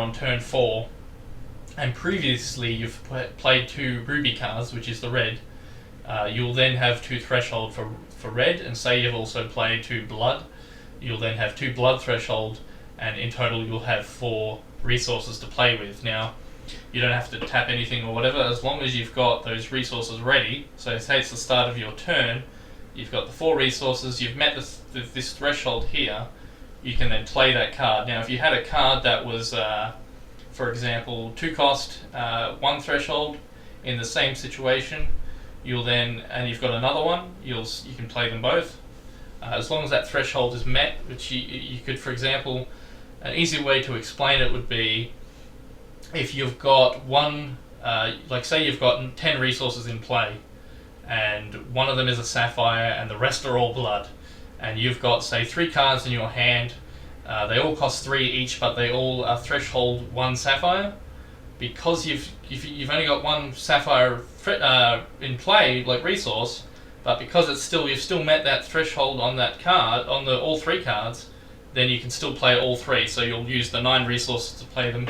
on turn 4, and previously you've played 2 ruby cards, which is the red, you'll then have 2 threshold for red, and say you've also played 2 blood, you'll then have 2 blood threshold, and in total you'll have 4 resources to play with. Now, you don't have to tap anything or whatever, as long as you've got those resources ready. So say it's the start of your turn, you've got the 4 resources, you've met this threshold here, you can then play that card. Now, if you had a card that was, for example, 2 cost, 1 threshold in the same situation, you'll then, and you've got another one, you can play them both. As long as that threshold is met, which you could, for example, an easy way to explain it would be if you've got one, like say you've got 10 resources in play, and one of them is a sapphire and the rest are all blood, and you've got, say, 3 cards in your hand, they all cost 3 each, but they all are threshold 1 sapphire. Because you've only got 1 sapphire in play, like resource, but because you've still met that threshold on that card, on all 3 cards, then you can still play all 3. So you'll use the 9 resources to play them,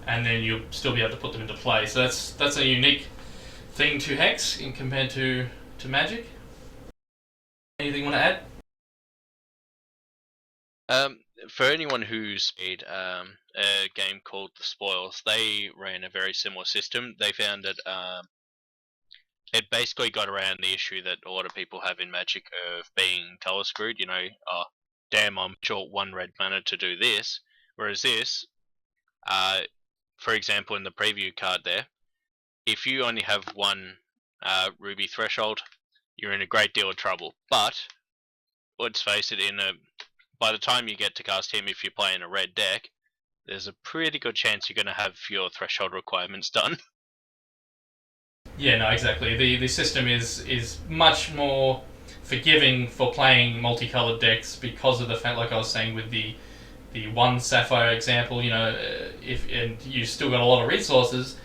and then you'll still be able to put them into play. So that's a unique thing to Hex in compared to Magic. Anything you want to add? For anyone who's played a game called The Spoils, they ran a very similar system. They found that it basically got around the issue that a lot of people have in Magic of being color screwed. You know, oh, damn, I'm short 1 red mana to do this. Whereas this, for example, in the preview card there, if you only have 1 ruby threshold, you're in a great deal of trouble. But let's face it, by the time you get to cast him, if you play in a red deck, there's a pretty good chance you're going to have your threshold requirements done. Yeah, no, exactly. The system is much more forgiving for playing multicolored decks because of the fact, like I was saying with the 1 sapphire example, you know, and you still got a lot of resources,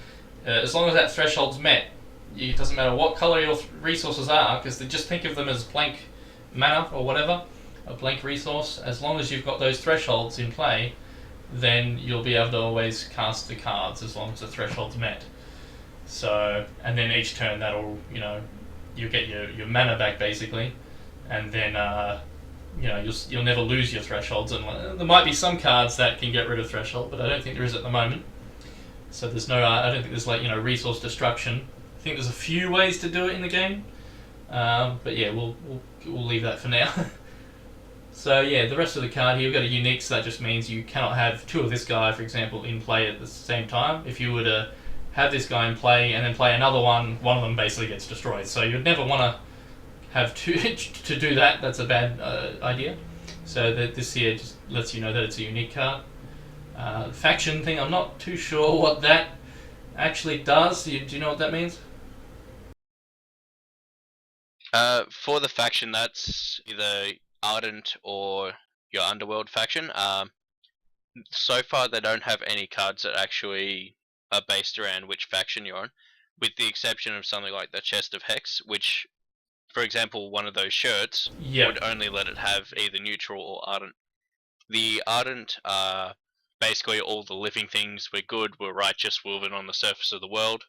as long as that threshold's met, it doesn't matter what color your resources are, because they just think of them as blank mana or whatever, a blank resource. As long as you've got those thresholds in play, then you'll be able to always cast the cards as long as the threshold's met. So, and then each turn that'll, you know, you get your mana back basically, and then you know, you'll never lose your thresholds. And there might be some cards that can get rid of threshold, but I don't think there is at the moment. So there's no, I don't think there's, like, you know, resource destruction. I think there's a few ways to do it in the game, but yeah, we'll leave that for now. So yeah, the rest of the card here, we've got a unique, so that just means you cannot have 2 of this guy, for example, in play at the same time. If you were to have this guy in play and then play another one of them basically gets destroyed. So you'd never want to have 2 to do that. That's a bad idea. So this here just lets you know that it's a unique card. Faction thing, I'm not too sure what that actually does. Do you know what that means? For the faction, that's either Ardent or your Underworld faction. So far, they don't have any cards that actually are based around which faction you're on, with the exception of something like the Chest of Hex, which, for example, one of those shirts would only let it have either neutral or Ardent. The Ardent are basically all the living things. We're good, we're righteous, we're living on the surface of the world.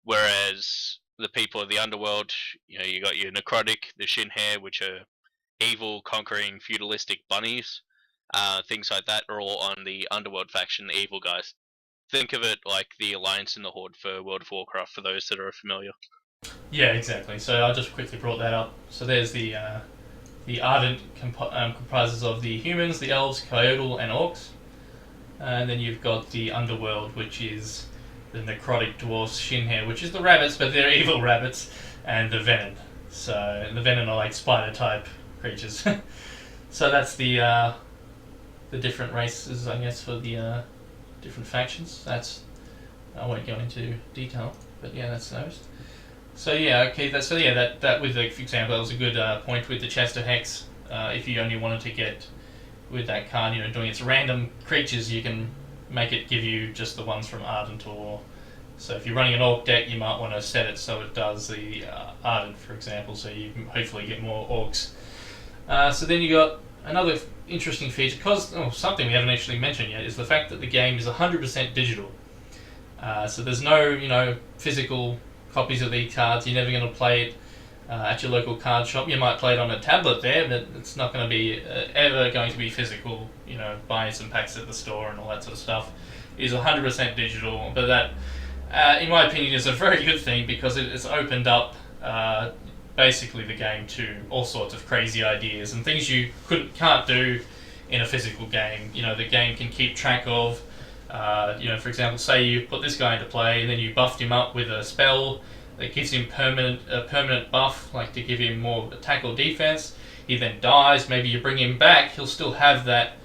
Whereas the people of the Underworld, you know, you got your Necrotic, the Shin Hair, which are evil, conquering, feudalistic bunnies. Things like that are all on the Underworld faction, the evil guys. Think of it like the Alliance and the Horde for World of Warcraft, for those that are familiar. Yeah, exactly. So I just quickly brought that up. So there's the Ardent comprises of the humans, the elves, Coyote, and orcs. And then you've got the Underworld, which is the Necrotic dwarfs, Shinhair, which is the rabbits, but they're evil rabbits, and the Venom. So the Venom are like spider-type creatures. So that's the different races, I guess, for the different factions. I won't go into detail, but yeah, that's those. So yeah, okay. That with the, for example, that was a good point with the Chest of Hex. If you only wanted to get with that card, you know, doing its random creatures, you can make it give you just the ones from Ardent. Or so if you're running an Orc deck, you might want to set it so it does the Ardent, for example, so you can hopefully get more Orcs. So then you got another interesting feature, because something we haven't actually mentioned yet is the fact that the game is 100% digital. So there's no physical copies of these cards. You're never going to play it at your local card shop. You might play it on a tablet there, but it's not going to be ever going to be physical. Buying some packs at the store and all that sort of stuff is 100% digital. But that, in my opinion, is a very good thing because it's opened up basically the game to all sorts of crazy ideas and things you can't do in a physical game. The game can keep track of. For example, say you put this guy into play and then you buffed him up with a spell that gives him a permanent buff, like to give him more attack or defense. He then dies. Maybe you bring him back. He'll still have that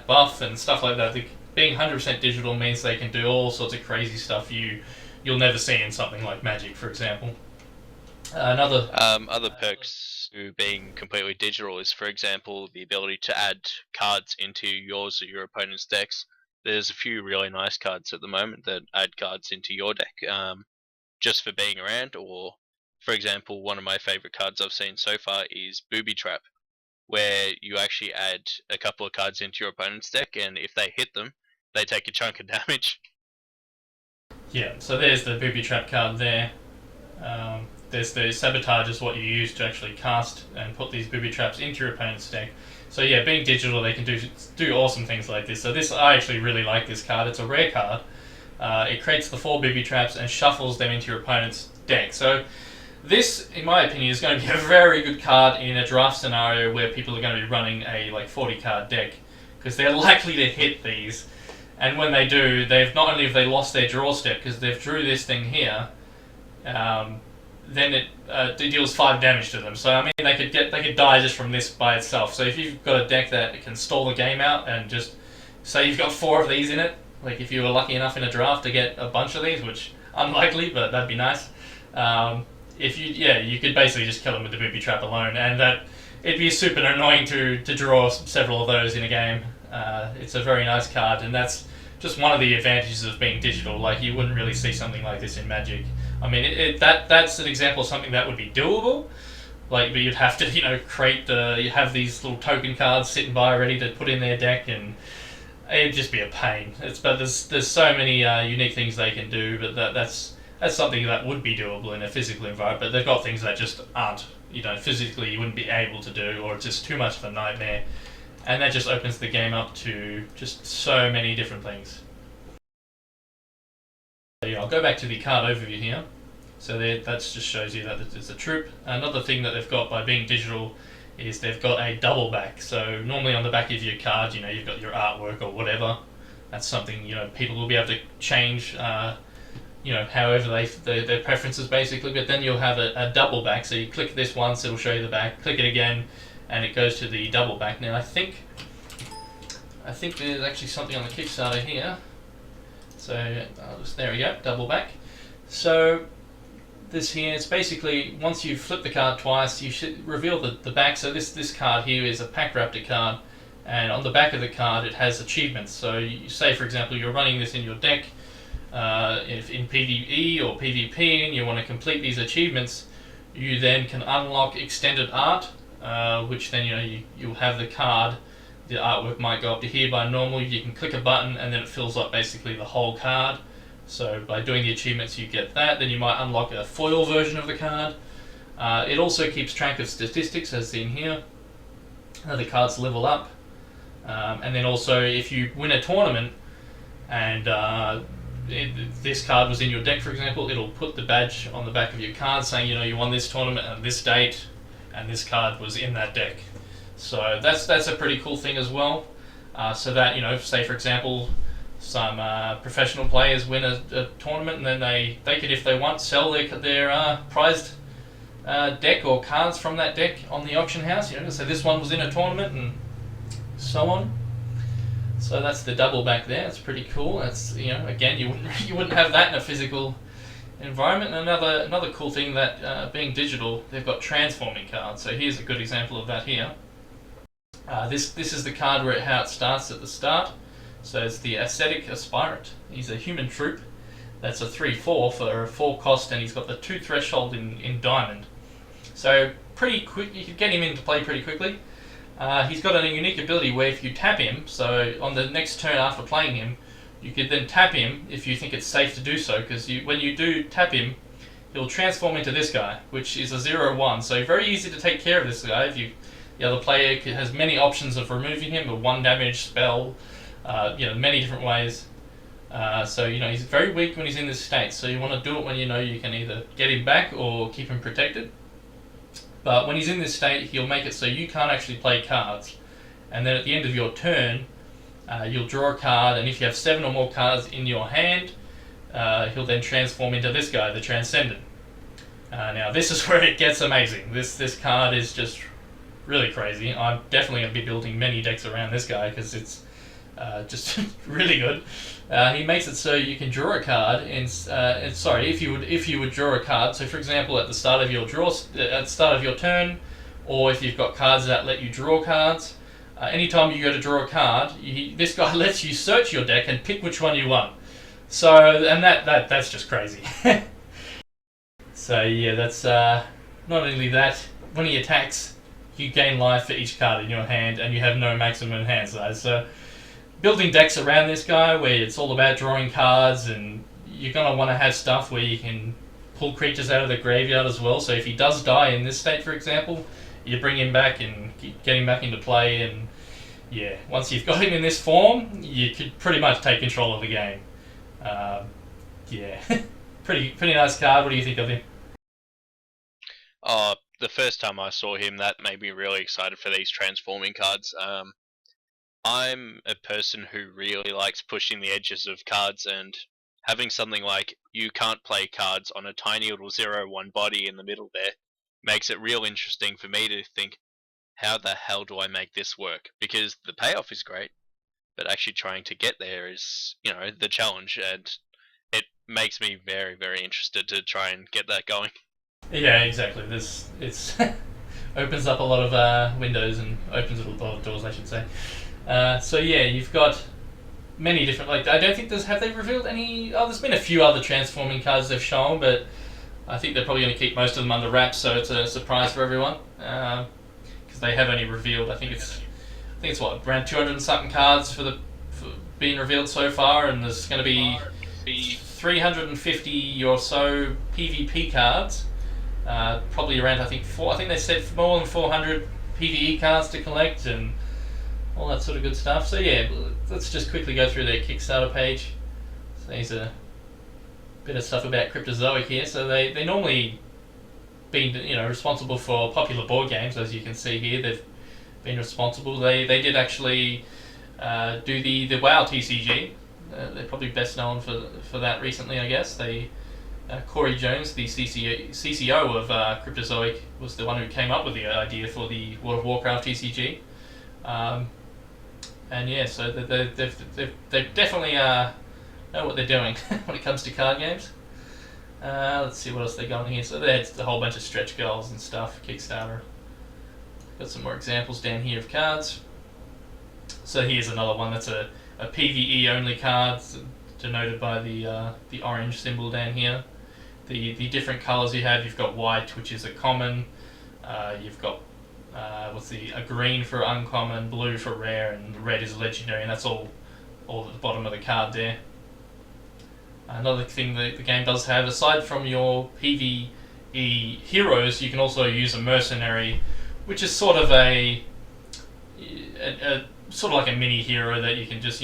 buff and stuff like that. Being 100% digital means they can do all sorts of crazy stuff you'll never see in something like Magic, for example. Other perks to being completely digital is, for example, the ability to add cards into yours or your opponent's decks. There's a few really nice cards at the moment that add cards into your deck just for being around. Or, for example, one of my favorite cards I've seen so far is Booby Trap, where you actually add a couple of cards into your opponent's deck, and if they hit them, they take a chunk of damage. Yeah, so there's the Booby Trap card there. There's the Sabotage is what you use to actually cast and put these Booby Traps into your opponent's deck. So yeah, being digital, they can do awesome things like this. So I actually really like this card. It's a rare card. It creates the 4 Booby Traps and shuffles them into your opponent's deck. So this, in my opinion, is going to be a very good card in a draft scenario where people are going to be running a 40 card deck, because they're likely to hit these. And when they do, not only have they lost their draw step because they've drew this thing here, then it deals 5 damage to them. So I mean, they could die just from this by itself. So if you've got a deck that can stall the game out and just say you've got 4 of these in it, like if you were lucky enough in a draft to get a bunch of these, which unlikely, but that'd be nice. You could basically just kill them with the Booby Trap alone, and it'd be super annoying to draw several of those in a game. It's a very nice card, and that's just one of the advantages of being digital. Like, you wouldn't really see something like this in Magic. I mean, that's an example of something that would be doable. Like, but you'd have to, you have these little token cards sitting by ready to put in their deck, and it'd just be a pain. But there's so many unique things they can do, but that's something that would be doable in a physical environment. But they've got things that just aren't, physically you wouldn't be able to do, or it's just too much of a nightmare. And that just opens the game up to just so many different things. So yeah, I'll go back to the card overview here. So that just shows you that it's a troop. Another thing that they've got by being digital is they've got a double back. So normally on the back of your card, you've got your artwork or whatever. That's something, people will be able to change, however their preferences basically. But then you'll have a double back. So you click this once, it'll show you the back. Click it again, and it goes to the double back. Now I think there's actually something on the Kickstarter here. So there we go, double back. So this here, it's basically, once you flip the card twice, you should reveal the back. So this card here is a Pack Raptor card, and on the back of the card it has achievements. So you say, for example, you're running this in your deck, if in PvE or PvP, and you want to complete these achievements, you then can unlock extended art, which then you'll have the card. The artwork might go up to here by normal. You can click a button and then it fills up basically the whole card. So by doing the achievements you get that. Then you might unlock a foil version of the card. It also keeps track of statistics, as seen here. The cards level up. And then also, if you win a tournament and this card was in your deck, for example, it'll put the badge on the back of your card saying, you won this tournament at this date and this card was in that deck. So that's a pretty cool thing as well. So that, say for example, some professional players win a tournament, and then they could, if they want, sell their prized deck or cards from that deck on the auction house. So this one was in a tournament and so on. So that's the double back there. It's pretty cool. That's again, you wouldn't have that in a physical environment. And another cool thing that being digital, they've got transforming cards. So here's a good example of that here. This is the card how it starts at the start. So it's the Ascetic Aspirant. He's a human troop. That's a 3/4 for a 4 cost, and he's got the 2 threshold in diamond. So pretty quick, you could get him into play pretty quickly. He's got a unique ability where if you tap him, so on the next turn after playing him, you could then tap him if you think it's safe to do so, because when you do tap him, he'll transform into this guy, which is a 0/1. So very easy to take care of this guy. If the other player has many options of removing him, a 1 damage spell, many different ways. So he's very weak when he's in this state. So you want to do it when you know you can either get him back or keep him protected. But when he's in this state, he'll make it so you can't actually play cards. And then at the end of your turn, you'll draw a card, and if you have 7 or more cards in your hand, he'll then transform into this guy, the Transcendent. Now this is where it gets amazing. This card is just really crazy. I'm definitely going to be building many decks around this guy because it's just really good. He makes it so you can draw a card, if you would draw a card. So, for example, at the start of your turn, or if you've got cards that let you draw cards, anytime you go to draw a card, this guy lets you search your deck and pick which one you want. So, and that's just crazy. So yeah, that's not only that. When he attacks, you gain life for each card in your hand, and you have no maximum hand size. So building decks around this guy where it's all about drawing cards, and you're going to want to have stuff where you can pull creatures out of the graveyard as well. So if he does die in this state, for example, you bring him back and get him back into play, and yeah, once you've got him in this form, you could pretty much take control of the game. Yeah, pretty nice card. What do you think of him? The first time I saw him, that made me really excited for these transforming cards. I'm a person who really likes pushing the edges of cards, and having something like you can't play cards on a tiny little 0/1 body in the middle there makes it real interesting for me to think, how the hell do I make this work? Because the payoff is great, but actually trying to get there is, the challenge, and it makes me very, very interested to try and get that going. Yeah, exactly. It's opens up a lot of windows and opens a lot of doors, I should say. So yeah, you've got many different. Like, I don't think have they revealed any? Oh, there's been a few other transforming cards they've shown, but I think they're probably going to keep most of them under wraps, so it's a surprise for everyone. Because they have only revealed, I think it's what, around 200 and something cards for being revealed so far, and there's going to be 350 or so PvP cards. Probably around, I think they said more than 400 PvE cards to collect and all that sort of good stuff. So yeah, let's just quickly go through their Kickstarter page. So there's a bit of stuff about Cryptozoic here. So they normally been responsible for popular board games, as you can see here. They've been responsible. They did actually do the WoW TCG. They're probably best known for that recently, I guess. Corey Jones, the CCO of Cryptozoic, was the one who came up with the idea for the World of Warcraft TCG. And yeah, so they definitely know what they're doing when it comes to card games. Let's see what else they got in here. So they had a whole bunch of stretch goals and stuff, Kickstarter. Got some more examples down here of cards. So here's another one that's a PvE only card, denoted by the orange symbol down here. The different colours you have, you've got white, which is a common. You've got a green for uncommon, blue for rare, and red is legendary, and that's all at the bottom of the card there. Another thing that the game does have, aside from your PvE heroes, you can also use a mercenary, which is sort of a sort of like a mini hero that you can just,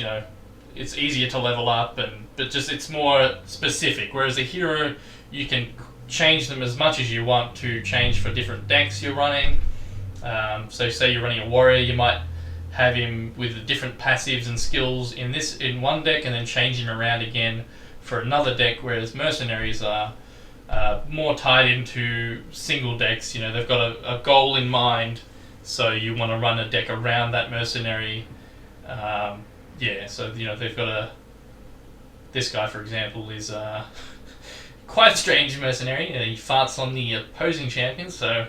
it's easier to level up, but it's more specific. Whereas a hero, you can change them as much as you want to change for different decks you're running. So say you're running a warrior, you might have him with different passives and skills in one deck, and then change him around again for another deck. Whereas mercenaries are more tied into single decks. They've got a goal in mind, so you want to run a deck around that mercenary. So they've got this guy, for example, is quite a strange mercenary. He farts on the opposing champion, so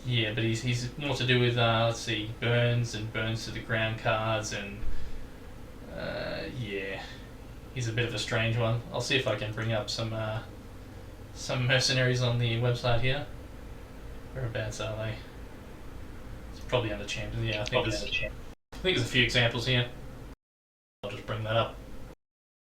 yeah, but he's more to do with burns to the ground cards, and he's a bit of a strange one. I'll see if I can bring up some mercenaries on the website here. Whereabouts are they? It's Probably under champions. Yeah, I think there's a few examples here. I'll just bring that up.